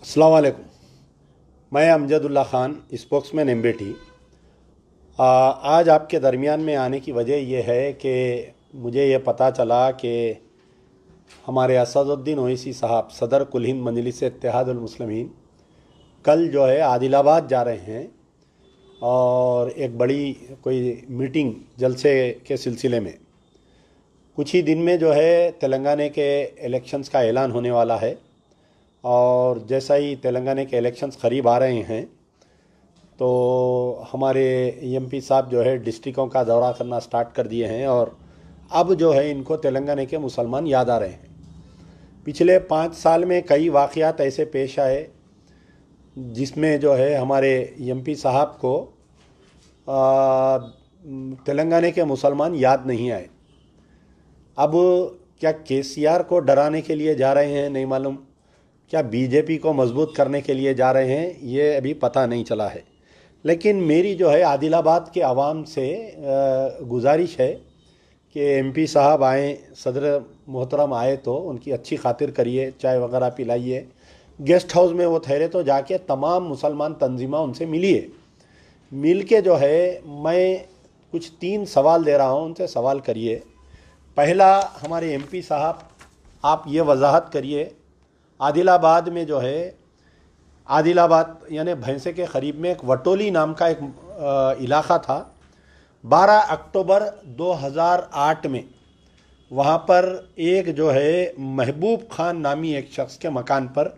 अस्सलाम वालेकुम। मैं अमजदुल्ला ख़ान, स्पोक्समैन एमबीटी। आज आपके दरमियान में आने की वजह यह है कि मुझे ये पता चला कि हमारे असदुद्दीन ओवैसी साहब सदर कुल हिंद मजलिस इत्तेहादुल मुस्लिमीन कल जो है आदिलाबाद जा रहे हैं और एक बड़ी कोई मीटिंग जलसे के सिलसिले में कुछ ही दिन में जो है तेलंगाना के इलेक्शंस का ऐलान होने वाला है। और जैसा ही तेलंगाना के इलेक्शंस करीब आ रहे हैं तो हमारे एमपी साहब जो है डिस्ट्रिक्टों का दौरा करना स्टार्ट कर दिए हैं और अब जो है इनको तेलंगाना के मुसलमान याद आ रहे हैं। पिछले 5 साल में कई वाक़यात ऐसे पेश आए जिसमें जो है हमारे एमपी साहब को तेलंगाना के मुसलमान याद नहीं आए। अब क्या केसीआर को डराने के लिए जा रहे हैं नहीं मालूम, क्या बीजेपी को मजबूत करने के लिए जा रहे हैं ये अभी पता नहीं चला है। लेकिन मेरी जो है आदिलाबाद के आवाम से गुजारिश है कि एमपी साहब आएँ, सदर मोहतरम आए तो उनकी अच्छी खातिर करिए, चाय वगैरह पिलाइए। गेस्ट हाउस में वो ठहरे तो जाके तमाम मुसलमान तंजीमा उनसे मिलिए। मिल के जो है मैं कुछ 3 सवाल दे रहा हूँ, उनसे सवाल करिए। पहला, हमारे एमपी साहब आप ये वजाहत करिए, आदिलाबाद में जो है आदिलाबाद यानी भैंसे के करीब में एक वटोली नाम का एक इलाक़ा था। 12 अक्टूबर 2008 में वहाँ पर एक जो है महबूब खान नामी एक शख्स के मकान पर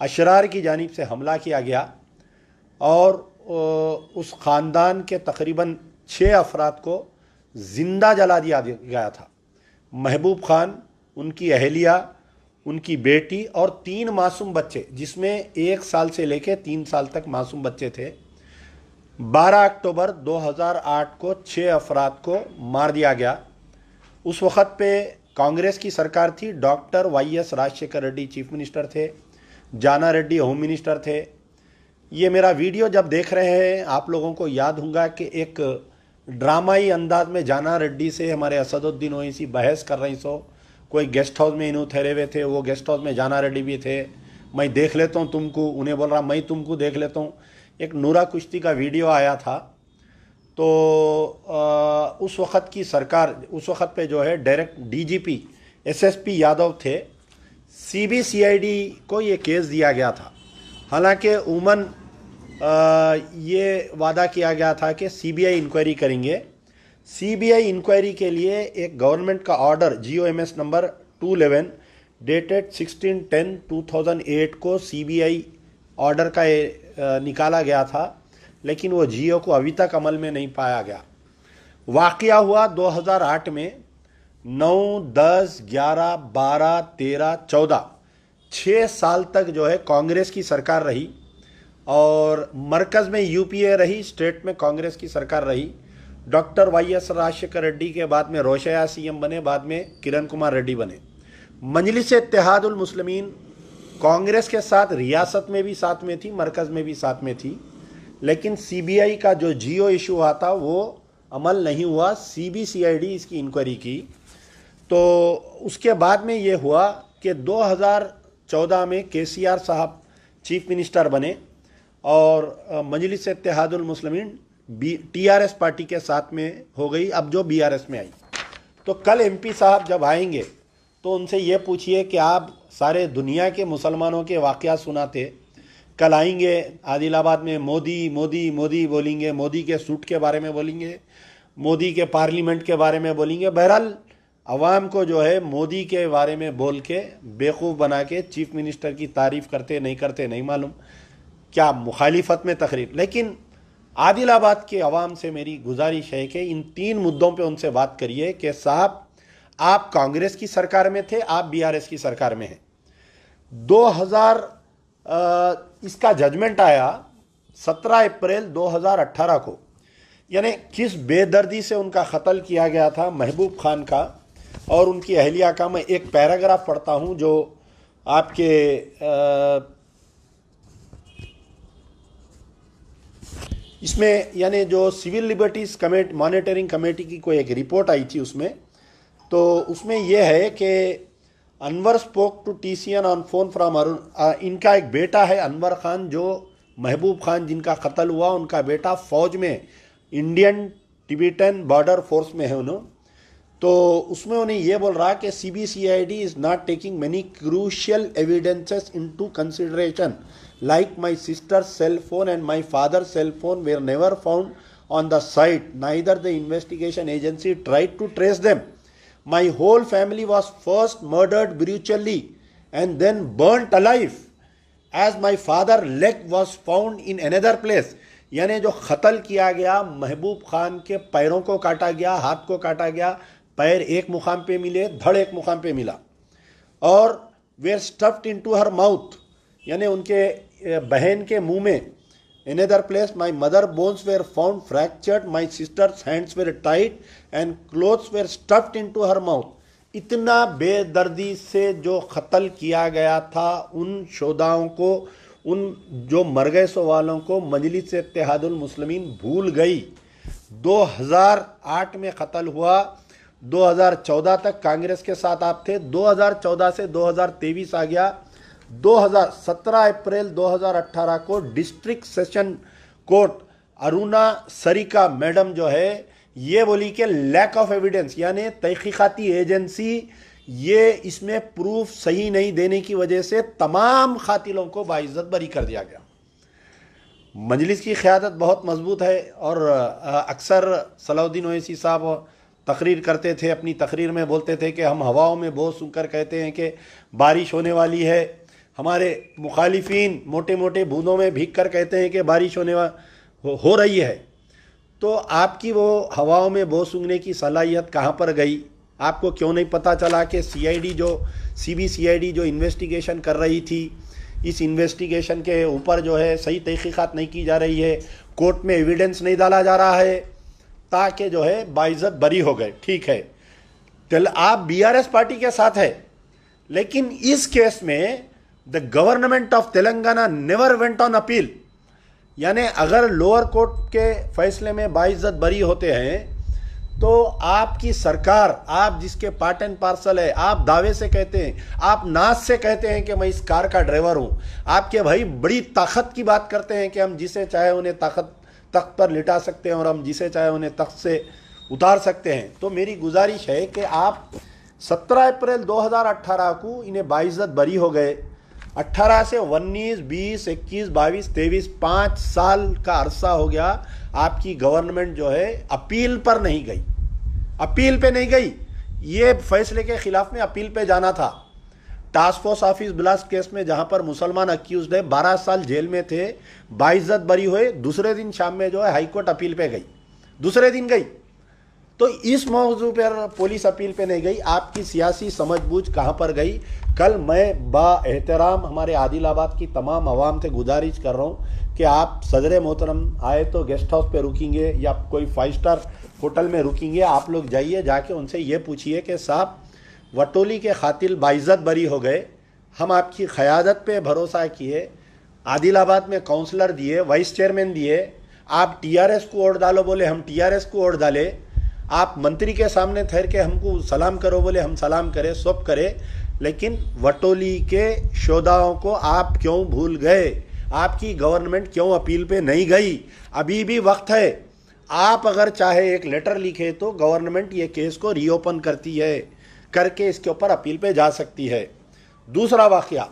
अशरार की जानिब से हमला किया गया और उस ख़ानदान के तकरीबन 6 अफराद को ज़िंदा जला दिया गया था। महबूब खान, उनकी अहलिया, उनकी बेटी और 3 मासूम बच्चे, जिसमें 1 साल से लेकर 3 साल तक मासूम बच्चे थे। 12 अक्टूबर 2008 को 6 अफराद को मार दिया गया। उस वक़्त पे कांग्रेस की सरकार थी। Doctor YS Rajasekhara Reddy chief minister थे, जाना रेड्डी होम मिनिस्टर थे। ये मेरा वीडियो जब देख रहे हैं आप लोगों को याद होगा कि एक ड्रामाई अंदाज में जाना रेड्डी से हमारे असदुद्दीन ओवैसी बहस कर रही सो। कोई गेस्ट हाउस में इन्हों ठहरे हुए थे, वो गेस्ट हाउस में जाना रेड्डी भी थे। मैं देख लेता हूँ तुमको, उन्हें बोल रहा मैं तुमको देख लेता हूँ। एक नूरा कुश्ती का वीडियो आया था। तो उस वक़्त की सरकार, उस वक़्त पे जो है डायरेक्ट डीजीपी एसएसपी यादव थे। सीबीसीआईडी को ये केस दिया गया था। हालांकि उमन ये वादा किया गया था कि सीबीआई इंक्वायरी करेंगे। सीबीआई इंक्वायरी के लिए एक गवर्नमेंट का ऑर्डर जीओएमएस नंबर 211 डेटेड 16/10/2008 को सीबीआई ऑर्डर का निकाला गया था, लेकिन वो जीओ को अभी तक अमल में नहीं पाया गया। वाक़या हुआ 2008 में। 9, 10, 11, 12, 13, 14 6 साल तक जो है कांग्रेस की सरकार रही और मरकज़ में यूपीए रही, स्टेट में कांग्रेस की सरकार रही। डॉक्टर वाईएस राजशेखर रेड्डी के बाद में रोशया सीएम बने, बाद में किरण कुमार रेड्डी बने। मजलिस इत्तेहादुल मुस्लिमीन कांग्रेस के साथ रियासत में भी साथ में थी, मरकज़ में भी साथ में थी, लेकिन सीबीआई का जो जीओ इशू हुआ था वो अमल नहीं हुआ। सीबीसीआईडी इसकी इंक्वायरी की। तो उसके बाद में ये हुआ कि 2014 में केसीआर साहब चीफ मिनिस्टर बने और मजलिस इत्तेहादुल मुस्लिमीन टीआरएस पार्टी के साथ में हो गई, अब जो बीआरएस में आई। तो कल एमपी साहब जब आएंगे तो उनसे ये पूछिए कि आप सारे दुनिया के मुसलमानों के वाक़यात सुनाते, कल आएंगे आदिलाबाद में मोदी मोदी मोदी बोलेंगे, मोदी के सूट के बारे में बोलेंगे, मोदी के पार्लियामेंट के बारे में बोलेंगे। बहरहाल अवाम को जो है मोदी के बारे में बोल के बेवकूफ़ बना के चीफ मिनिस्टर की तारीफ़ करते नहीं मालूम क्या मुखालिफत में तकरीर। लेकिन आदिलाबाद के अवाम से मेरी गुजारिश है कि इन 3 मुद्दों पे उनसे बात करिए कि साहब आप कांग्रेस की सरकार में थे, आप बीआरएस की सरकार में हैं। 2000 इसका जजमेंट आया 17 अप्रैल 2018 को, यानी किस बेदर्दी से उनका कत्ल किया गया था महबूब खान का और उनकी अहलिया का। मैं एक पैराग्राफ पढ़ता हूँ जो आपके इसमें यानी जो civil liberties committee monitoring committee की कोई एक रिपोर्ट आई थी उसमें, तो उसमें यह है कि Anwar spoke to TCN on phone from Arun. इनका एक बेटा है अनवर खान, जो महबूब खान जिनका कत्ल हुआ, उनका बेटा फौज में इंडियन टिबेटन बॉर्डर फोर्स में है उन्होंने। तो उसमें उन्हें ये बोल रहा कि CBCID is not taking many crucial evidences into consideration, like my sister's cell phone and my father's cell phone were never found on the site, neither the investigation agency tried to trace them. My whole family was first murdered brutally and then burnt alive as my father leg was found in another place। यानी जो कत्ल किया गया, महबूब खान के पैरों को काटा गया, हाथ को काटा गया, पैर एक मुकाम पे मिले, धड़ एक मुकाम पे मिला, और were stuffed into her mouth, यानी उनके बहन के मुंह में। Another place, my mother bones were found fractured, my sister's hands were tied and clothes were stuffed into her mouth। इतना बेदर्दी से जो कत्ल किया गया था उन शोधाओं को, उन जो मर गए सो वालों को मजलिस इत्तेहादुल मुस्लिमीन भूल गई। 2008 में कत्ल हुआ, 2014 तक कांग्रेस के साथ आप थे, 2014 से 2023 आ गया। 17 अप्रैल 2018 को district session court Aruna Sarika madam जो है ये बोली कि लैक ऑफ एविडेंस, यानी तहकीकाती एजेंसी ये इसमें प्रूफ सही नहीं देने की वजह से तमाम कातिलों को बाइज्जत बरी कर दिया गया। मजलिस की क़यादत बहुत मजबूत है और अक्सर सलाउद्दीन ओवैसी साहब तकरीर करते थे, अपनी तकरीर में बोलते थे कि हम हवाओं में बोझ सुनकर कहते हैं कि बारिश होने वाली है। हमारे मुखालिफिन मोटे मोटे बूंदों में भीग कर कहते हैं कि बारिश हो रही है। तो आपकी वो हवाओं में बोझ सूंघने की सलाहियत कहाँ पर गई? आपको क्यों नहीं पता चला कि CBCID जो इन्वेस्टिगेशन कर रही थी, इस इन्वेस्टिगेशन के ऊपर जो है सही तहकीकात नहीं की जा रही है, कोर्ट में एविडेंस नहीं डाला जा रहा है ताकि जो है बाइज्जत बरी हो गए। ठीक है, आप BRS पार्टी के साथ है, लेकिन इस केस में the government of Telangana never went on appeal. यानी अगर लोअर कोर्ट के फैसले में बाइज्जत बरी होते हैं तो आपकी सरकार, आप जिसके पार्ट एंड पार्सल है, आप दावे से कहते हैं, आप नाज से कहते हैं कि मैं इस कार का ड्राइवर हूं, आपके भाई बड़ी ताकत की बात करते हैं कि हम जिसे चाहे उन्हें तख्त पर लिटा सकते हैं और हम जिसे चाहे उन्हें तख्त से उतार सकते हैं। तो मेरी गुजारिश है कि आप 17 अप्रैल 2018 को इन्हें बाइज्जत बरी हो गए। 18 से 19, 20, 21, 22, 23 5 साल का अरसा हो गया, आपकी गवर्नमेंट जो है अपील पर नहीं गई, अपील पे नहीं गई। ये फैसले के खिलाफ में अपील पे जाना था। Task force office blast case में जहां पर मुसलमान अक्यूज्ड है 12 साल जेल में थे, बाइज्जत बरी हुए, दूसरे दिन शाम में जो है हाईकोर्ट अपील पे गई, दूसरे दिन गई। तो इस मौजू पर पुलिस अपील पे नहीं गई। आपकी सियासी समझबूझ कहाँ पर गई? कल मैं बा-एहतराम हमारे आदिलाबाद की तमाम आवाम से गुजारिश कर रहा हूँ कि आप सदर मोहतरम आए तो गेस्ट हाउस पे रुकेंगे या कोई 5 स्टार होटल में रुकेंगे, आप लोग जाइए, जाके उनसे ये पूछिए कि साहब वटोली के कातिल बाइज्जत बरी हो गए, हम आपकी क़यादत पे भरोसा किए, आदिलाबाद में काउंसलर दिए, वाइस चेयरमैन दिए, आप TRS को वोट डालो बोले हम TRS को वोट डाले, आप मंत्री के सामने ठहर के हमको सलाम करो बोले हम सलाम करें, सब करें, लेकिन वटोली के शोधाओं को आप क्यों भूल गए? आपकी गवर्नमेंट क्यों अपील पे नहीं गई? अभी भी वक्त है। आप अगर चाहे एक लेटर लिखे तो गवर्नमेंट ये केस को रीओपन करती है, करके इसके ऊपर अपील पे जा सकती है। दूसरा वाकया,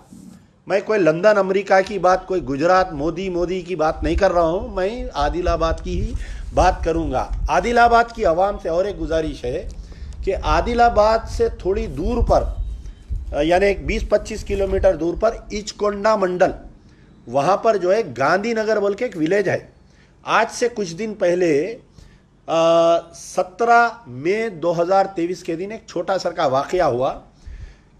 मैं कोई लंदन अमेरिका की बात, कोई गुजरात मोदी की बात नहीं कर रहा हूँ, मैं आदिलाबाद की ही बात करूँगा। आदिलाबाद की आवाम से और एक गुजारिश है कि आदिलाबाद से थोड़ी दूर पर, यानी 20-25 किलोमीटर दूर पर इचकोंडा मंडल, वहाँ पर जो है गांधीनगर बोल के एक विलेज है। आज से कुछ दिन पहले 17 मई 2023 के दिन एक छोटा सा का वाकया हुआ।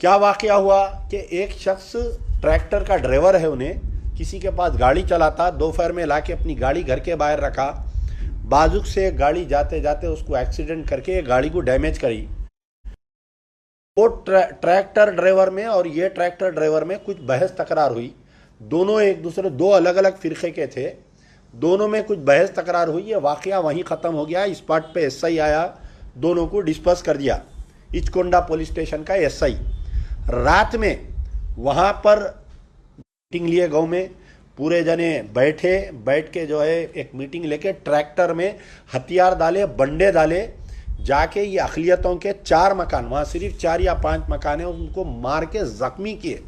क्या वाकया हुआ कि एक शख्स ट्रैक्टर का ड्राइवर है, उन्हें किसी के पास गाड़ी चलाता, दोपहर में लाके अपनी गाड़ी घर के बाहर रखा, बाजुक से गाड़ी जाते जाते उसको एक्सीडेंट करके गाड़ी को डैमेज करी। वो ट्रैक्टर ड्राइवर में और ये ट्रैक्टर ड्राइवर में कुछ बहस तकरार हुई। दोनों एक दूसरे, दो अलग अलग फिरके के थे, दोनों में कुछ बहस तकरार हुई। ये वाकया वहीं ख़त्म हो गया। स्पॉट पे SI आया, दोनों को डिस्पर्स कर दिया, इचकोंडा पुलिस स्टेशन का SI। रात में वहाँ पर मीटिंग लिए गांव में, पूरे जने बैठ के जो है एक मीटिंग लेके ट्रैक्टर में हथियार डाले, बंडे डाले, जाके ये अक़लियतों के 4 मकान, वहाँ सिर्फ 4 या 5 मकान है, उनको मार के ज़ख्मी किए।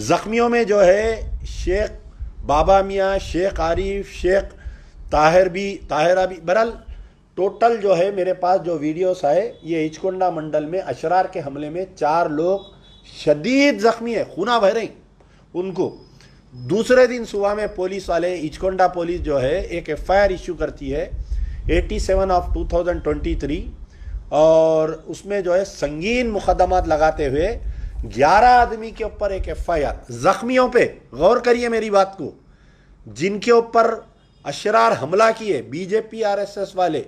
ज़ख्मियों में जो है शेख बाबा मियाँ, शेख आरिफ, शेख ताहिरा भी, बहरहाल टोटल जो है मेरे पास जो वीडियोस आए, ये इचकुंडा मंडल में अशरार के हमले में 4 लोग शदीद ज़ख्मी है, खूना बह रही उनको। दूसरे दिन सुबह में पुलिस वाले, इचकुंडा पुलिस जो है एक FIR इशू करती है 87 ऑफ 2023, और उसमें जो है संगीन मुकदमात लगाते हुए 11 आदमी के ऊपर एक FIR, जख्मियों पे गौर करिए मेरी बात को, जिनके ऊपर अशरार हमला किए, बीजेपी RSS वाले,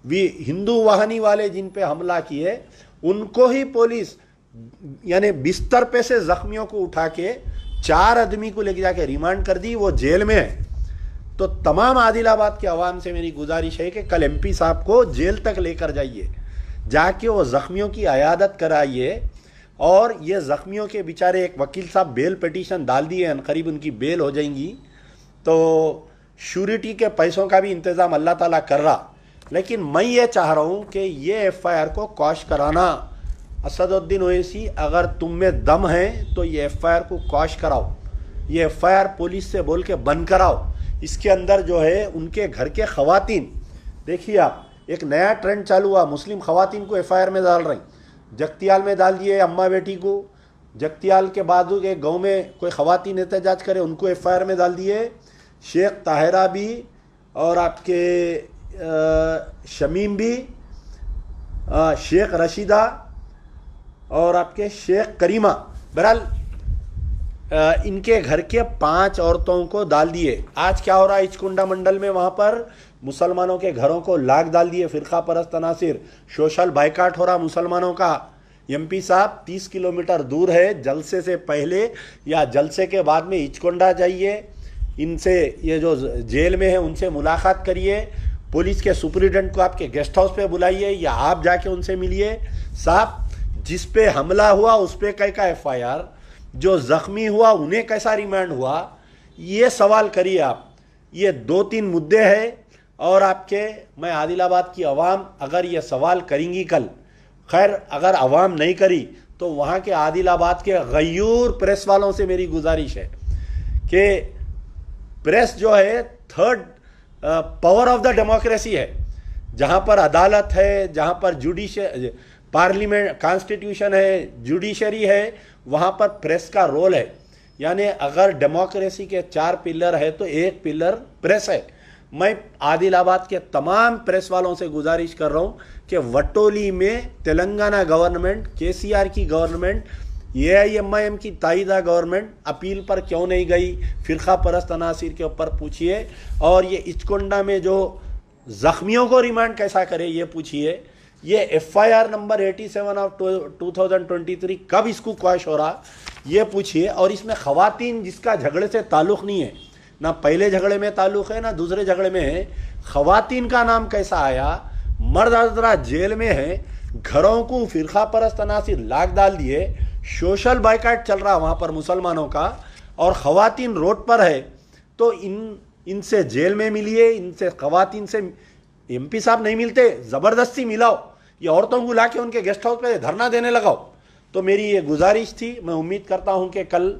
हिंदू वाहनी वाले जिन पे हमला किए, उनको ही पुलिस यानी बिस्तर पे से जख्मियों को उठा के 4 आदमी को लेके जाके रिमांड कर दी, वो जेल में है। तो तमाम आदिलाबाद के अवाम से मेरी गुजारिश है कि कल MP साहब को जेल तक लेकर जाइए, जाके वो जख्मियों की अयादत कराइए, और ये जख्मियों के बेचारे, एक वकील साहब बेल पिटीशन डाल दिए हैं, करीब उनकी बेल हो जाएंगी, तो श्योरिटी के पैसों का भी इंतज़ाम अल्लाह ताला कर रहा। लेकिन मैं ये चाह रहा हूँ कि ये FIR को क्वाश कराना, असदुद्दीन ओवैसी अगर तुम में दम है तो ये FIR को क्वाश कराओ, ये FIR पुलिस से बोल के बंद कराओ। इसके अंदर जो है उनके घर के ख़वातीन, देखिए आप, एक नया ट्रेंड चालू हुआ, मुस्लिम ख़वातीन को FIR में डाल रही। जगतियाल में डाल दिए अम्मा बेटी को, जगतियाल के बाद एक गाँव में कोई ख़वातीन एहतजाज करे उनको FIR में डाल दिए। शेख ताहिरा भी और आपके शमीम भी, शेख रशीदा और आपके शेख करीमा, बहरहाल इनके घर के 5 औरतों को डाल दिए। आज क्या हो रहा है इचकुंडा मंडल में, वहाँ पर मुसलमानों के घरों को लाग डाल दिए, फ़िरका परस्त तनासिर, सोशल बाइकाट हो रहा मुसलमानों का। MP साहब 30 किलोमीटर दूर है, जलसे से पहले या जलसे के बाद में इचकुंडा जाइए, इनसे, ये जो जेल में है उनसे मुलाकात करिए, पुलिस के सुपरिटेंडेंट को आपके गेस्ट हाउस पे बुलाइए या आप जाके उनसे मिलिए। साहब जिस पे हमला हुआ उस पे कैसा FIR, जो ज़ख्मी हुआ उन्हें कैसा रिमांड हुआ, ये सवाल करिए आप। ये 2-3 मुद्दे हैं, और आपके, मैं आदिलाबाद की आवाम अगर ये सवाल करेंगी कल, खैर अगर आवाम नहीं करी तो वहाँ के आदिलाबाद के गयूर प्रेस वालों से मेरी गुजारिश है कि प्रेस जो है 3rd power of the democracy है, जहाँ पर अदालत है, जहाँ पर पार्लियामेंट, कॉन्स्टिट्यूशन है, जुडिशरी है, वहाँ पर प्रेस का रोल है। यानी अगर डेमोक्रेसी के 4 पिलर है तो एक पिलर प्रेस है। मैं आदिलाबाद के तमाम प्रेस वालों से गुजारिश कर रहा हूँ कि वटोली में तेलंगाना गवर्नमेंट, KCR की गवर्नमेंट, AIMIM की ताइदा गवर्नमेंट अपील पर क्यों नहीं गई, फ़िरका परस्त अनासिर के ऊपर पूछिए, और ये इचकुंडा में जो ज़ख्मियों को रिमांड कैसा करे ये पूछिए। ये FIR नंबर 87 ऑफ 2023 कब इसको क्वाश हो रहा ये पूछिए। और इसमें ख़वातीन जिसका झगड़े से ताल्लुक़ नहीं है, ना पहले झगड़े में ताल्लुक़ है ना दूसरे झगड़े में है, ख़वातीन का नाम कैसा आया, मर्द हजरात जेल में है, घरों को फ़िरका परस्त अनासिर लाग डाल दिए, सोशल बाइकाट चल रहा वहाँ पर मुसलमानों का, और ख़वातीन रोड पर है, तो इनसे जेल में मिलिए, इनसे ख़वातीन से MP साहब नहीं मिलते, ज़बरदस्ती मिलाओ, ये औरतों को लाके उनके गेस्ट हाउस पे धरना देने लगाओ। तो मेरी ये गुजारिश थी। मैं उम्मीद करता हूँ कि कल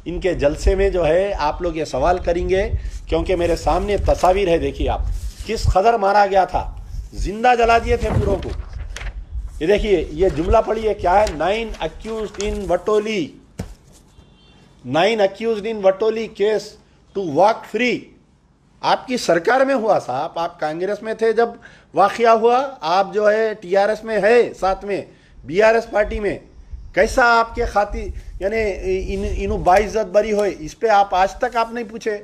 इनके जलसे में जो है आप लोग ये सवाल करेंगे, क्योंकि मेरे सामने तस्वीर है, देखिए आप, किस कदर मारा गया था, जिंदा जला दिए थे पूरों को। ये देखिए, ये जुमला पढ़िए क्या है, 9 accused in Vatoli, 9 accused in Vatoli case to walk free. आपकी सरकार में हुआ साहब, आप कांग्रेस में थे जब वाक़या हुआ, आप जो है TRS में है, साथ में BRS पार्टी में, कैसा आपके खातिर यानी इनु बाइज्जत बरी हो, इस पे आप आज तक आप नहीं पूछे।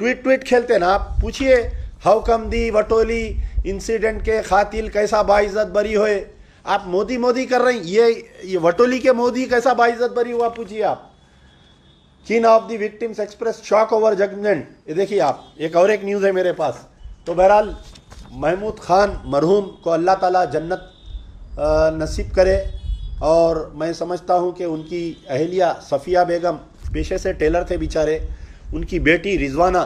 ट्वीट खेलते ना, आप पूछिए हाउ कम दी वटोली इंसिडेंट के खातिल कैसा बाइज्जत बरी होए। आप मोदी कर रहे हैं, ये वटोली के मोदी कैसा बाइज्जत बरी हुआ पूछिए आप। Kin of the victims express shock over judgement, ये देखिए आप, एक न्यूज़ है मेरे पास। तो बहरहाल महमूद खान मरहूम को अल्लाह ताला जन्नत नसीब करे, और मैं समझता हूं कि उनकी अहलिया सफ़िया बेगम पेशे से टेलर थे बेचारे, उनकी बेटी रिजवाना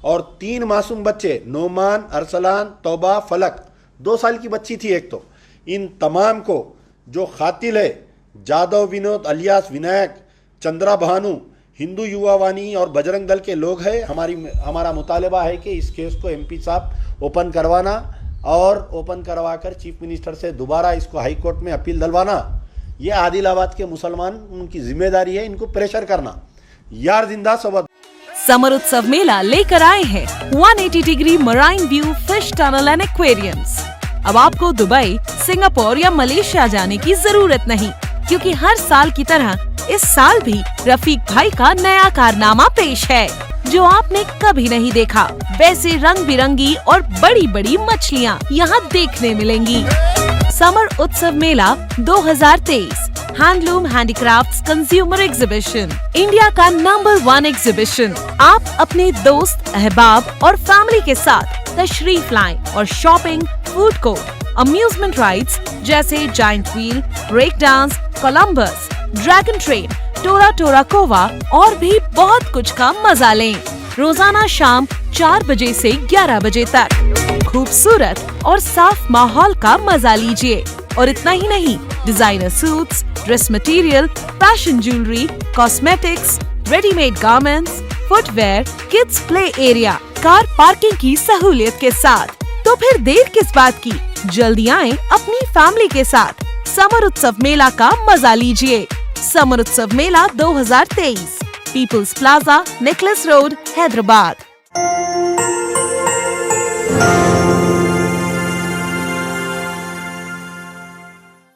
और 3 मासूम बच्चे नोमान, अरसलान, तौबा, फलक, 2 साल की बच्ची थी एक तो, इन तमाम को जो खातिल है जादव विनोद अलियास विनायक, चंद्रा भानु, हिंदू युवा वाणी और बजरंग दल के लोग हैं। हमारा मुतालबा है कि इस केस को एमपी साहब ओपन करवाना और ओपन करवाकर चीफ मिनिस्टर से दोबारा इसको हाई कोर्ट में अपील दिलवाना। ये आदिलाबाद के मुसलमान, उनकी जिम्मेदारी है इनको प्रेशर करना। यार जिंदा सबद। समर उत्सव मेला लेकर आए हैं 180 degree marine view fish tunnel and aquariums. अब आपको दुबई, सिंगापुर या मलेशिया जाने की जरूरत नहीं, क्योंकि हर साल की तरह इस साल भी रफीक भाई का नया कारनामा पेश है जो आपने कभी नहीं देखा। वैसे रंग बिरंगी और बड़ी बड़ी मछलियाँ यहाँ देखने मिलेंगी। Summer Utsav Mela 2023 handloom handicrafts consumer exhibition, India का नंबर 1 एग्जीबिशन। आप अपने दोस्त, अहबाब और फैमिली के साथ तशरीफ लाएं और shopping, food court, amusement rides जैसे giant wheel, break dance, Columbus, dragon train, टोरा टोरा कोवा और भी बहुत कुछ का मजा लें। रोजाना शाम 4 बजे से 11 बजे तक खूबसूरत और साफ माहौल का मजा लीजिए। और इतना ही नहीं, designer suits, dress material, fashion jewellery, cosmetics, readymade garments, footwear, kids play area, car parking की सहूलियत के साथ। तो फिर देर किस बात की, जल्दी आएं अपनी फैमिली के साथ। समर उत्सव मेला का मजा लीजिए। Summer Utsav Mela 2023, people's plaza, necklace road, Hyderabad.